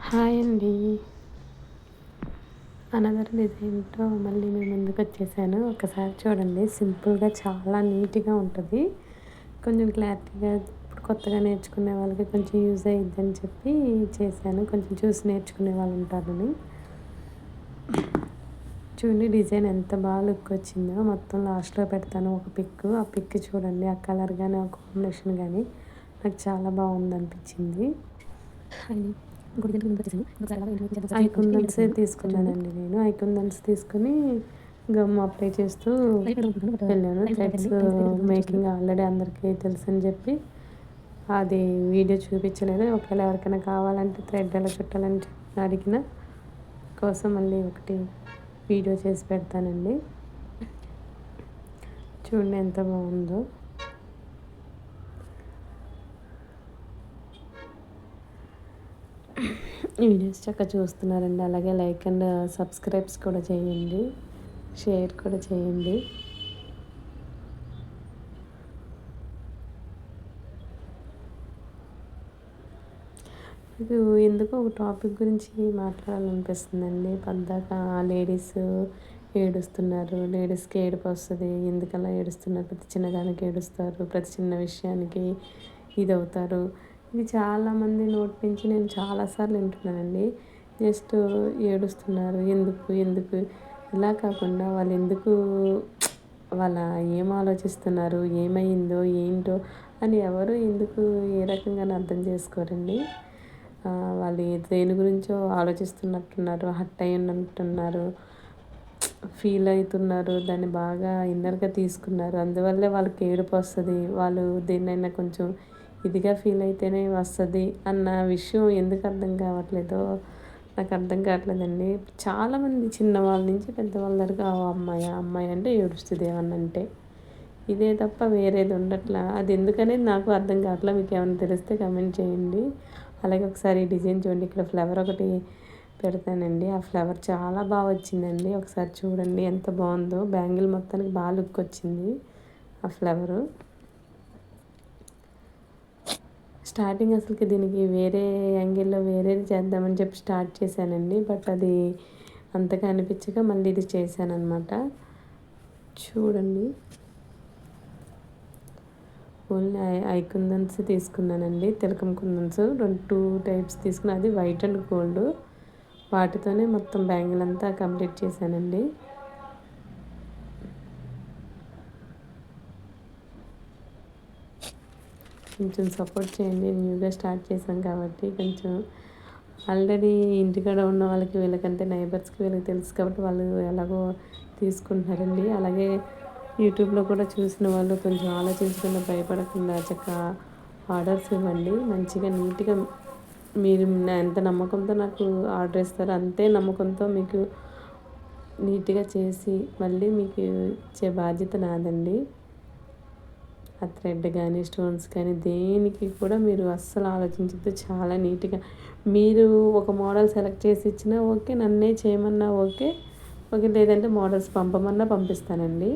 Hi అండి. Another డిజైన్‌తో మళ్ళీ మీ ముందుకొచ్చేసాను. ఒకసారి చూడండి. సింపుల్‌గా చాలా నీట్‌గా ఉంటది. కొంచెం క్లారిటీగా ఇప్పుడు కొత్తగా నేర్చుకునే వాళ్ళకి కొంచెం యూజ్ అయ్యిద్దని చెప్పి చేశాను. కొంచెం చూసి నేర్చుకునే వాళ్ళు ఉంటారని. చూడండి డిజైన్ ఎంత బాగా లుక్ వచ్చిందో. మొత్తం లాస్ట్‌లో పెడతాను ఒక పిక్. ఆ పిక్ చూడండి. ఆ కలర్ గాని, ఆ కాంబినేషన్ గాని నాకు చాలా బాగుందనిపించింది. అండి. ఇంకో డిజైన్‌కి ముందుకొచ్చేసాను. ఇంకొకసారి అలాగే ఇంటికి వచ్చేద్దాం ఐ ఒకసారి అని చెప్పి కుందన్సే ఏడుస్తున్నాను. ఒకసారి చూడండి. తీసుకున్నానండి నేను. ఐ కుందన్స్ తీసుకొని గమ్ అప్లై చేస్తూ లైట్ పెడదాం అనుకుంటున్నాను. బట్ వెళ్ళాను. టైం థ్రెడ్స్ సరిపోలేదండి. టైం సరిపోయేటప్పుడు మళ్ళీ చూస్తాను. మేకింగ్ ఆల్రెడీ అందరికీ తెలుసని చెప్పి అది వీడియో చూపించలేదు. ఒకవేళ ఎవరికైనా కావాలంటే థ్రెడ్ ఎలా చుట్టాలని అడిగిన కోసం మళ్ళీ ఒకటి వీడియో చేసి పెడతానండి. చూడండి ఎంత బాగుందో. వీడియోస్ చక్కగా చూస్తున్నారండి. అలాగే లైక్ అండ్ సబ్స్క్రైబ్స్ కూడా చేయండి, షేర్ కూడా చేయండి. నాకు ఎందుకో ఒక టాపిక్ గురించి మాట్లాడాలనిపిస్తుందండి. పద్దాక లేడీస్ ఏడుస్తున్నారు, లేడీస్కి ఏడుపు వస్తుంది, ఎందుకలా ఏడుస్తున్నారు, ప్రతి చిన్నదానికి ఏడుస్తారు, ప్రతి చిన్న విషయానికి ఇది అవుతారు. ఇది చాలామంది నోటి నుంచి నేను చాలాసార్లు వింటున్నానండి. జస్ట్ ఏడుస్తున్నారు ఎందుకు ఎందుకు ఇలా కాకుండా వాళ్ళు ఎందుకు వాళ్ళ ఏం ఆలోచిస్తున్నారు, ఏమైందో ఏంటో అని ఎవరు ఎందుకు ఏ రకంగానూ అర్థం చేసుకోరండి. వాళ్ళు దేని గురించో ఆలోచిస్తున్నట్టున్నారు, హర్ట్ అయ్యి ఉన్నట్టున్నారు, ఫీల్ అవుతున్నారు, దాన్ని బాగా ఇన్నర్గా తీసుకున్నారు. అందువల్లే వాళ్ళకి ఏడుపు వస్తుంది. వాళ్ళు దేన్నైనా కొంచెం ఇదిగా ఫీల్ అయితేనే వస్తుంది అన్న విషయం ఎందుకు అర్థం కావట్లేదో నాకు అర్థం కావట్లేదండి. చాలామంది చిన్నవాళ్ళ నుంచి పెద్దవాళ్ళ వరకు అమ్మాయి అమ్మాయి అంటే ఏడుస్తుంది ఏమన్నా అంటే. ఇదే తప్ప వేరేది ఉండట్లా. అది ఎందుకనేది నాకు అర్థం కావట్లా. మీకు ఏమైనా తెలిస్తే కమెంట్ చేయండి. అలాగే ఒకసారి ఈ డిజైన్ చూడండి. ఇక్కడ ఫ్లవర్ ఒకటి పెడతానండి. ఆ ఫ్లవర్ చాలా బాగా వచ్చిందండి. ఒకసారి చూడండి ఎంత బాగుందో. బ్యాంగిల్ మొత్తానికి బాగా లుక్ వచ్చింది ఆ ఫ్లవరు. స్టార్టింగ్ అసలుకి దీనికి వేరే యాంగిల్లో వేరేది చేద్దామని చెప్పి స్టార్ట్ చేశానండి. బట్ అది అంతగా అనిపించక మళ్ళీ ఇది చేశానన్నమాట. చూడండి. ఓన్లీ ఐ కుందన్స్ తీసుకున్నానండి. తిలకం కుందన్స్ 2 టైప్స్ తీసుకున్నా. అది వైట్ అండ్ గోల్డ్. వాటితోనే మొత్తం బ్యాంగిల్ అంతా కంప్లీట్ చేశానండి. కొంచెం సపోర్ట్ చేయండి. న్యూగా స్టార్ట్ చేశాం కాబట్టి కొంచెం ఆల్రెడీ ఇంటికాడ ఉన్న వాళ్ళకి వీళ్ళకంటే నైబర్స్కి వీళ్ళకి తెలుసు కాబట్టి వాళ్ళు ఎలాగో తీసుకుంటున్నారండి. అలాగే యూట్యూబ్లో కూడా చూసిన వాళ్ళు కొంచెం ఆలోచించకుండా భయపడకుండా చక్కగా ఆర్డర్స్ ఇవ్వండి. మంచిగా నీట్గా మీరు ఎంత నమ్మకంతో నాకు ఆర్డర్ ఇస్తారో అంతే నమ్మకంతో మీకు నీట్గా చేసి మళ్ళీ మీకు ఇచ్చే బాధ్యత నాదండి. ఆ థ్రెడ్ కానీ స్టోన్స్ కానీ దేనికి కూడా మీరు అస్సలు ఆలోచించద్దు. చాలా నీట్గా మీరు ఒక మోడల్ సెలెక్ట్ చేసి ఇచ్చినా ఓకే, నన్నే చేయమన్నా ఓకే, ఓకే లేదంటే మోడల్స్ పంపమన్నా పంపిస్తానండి.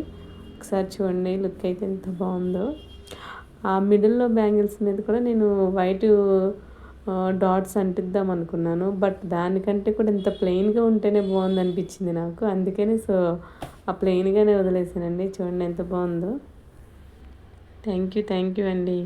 ఒకసారి చూడండి లుక్ అయితే ఎంత బాగుందో. ఆ మిడిల్లో బ్యాంగిల్స్ మీద కూడా నేను వైట్ డాట్స్ అంటిద్దాం అనుకున్నాను. బట్ దానికంటే కూడా ఇంత ప్లెయిన్గా ఉంటేనే బాగుంది అనిపించింది నాకు. అందుకని ఆ ప్లెయిన్గానే వదిలేసానండి. చూడండి ఎంత బాగుందో. థ్యాంక్ యూ అండి.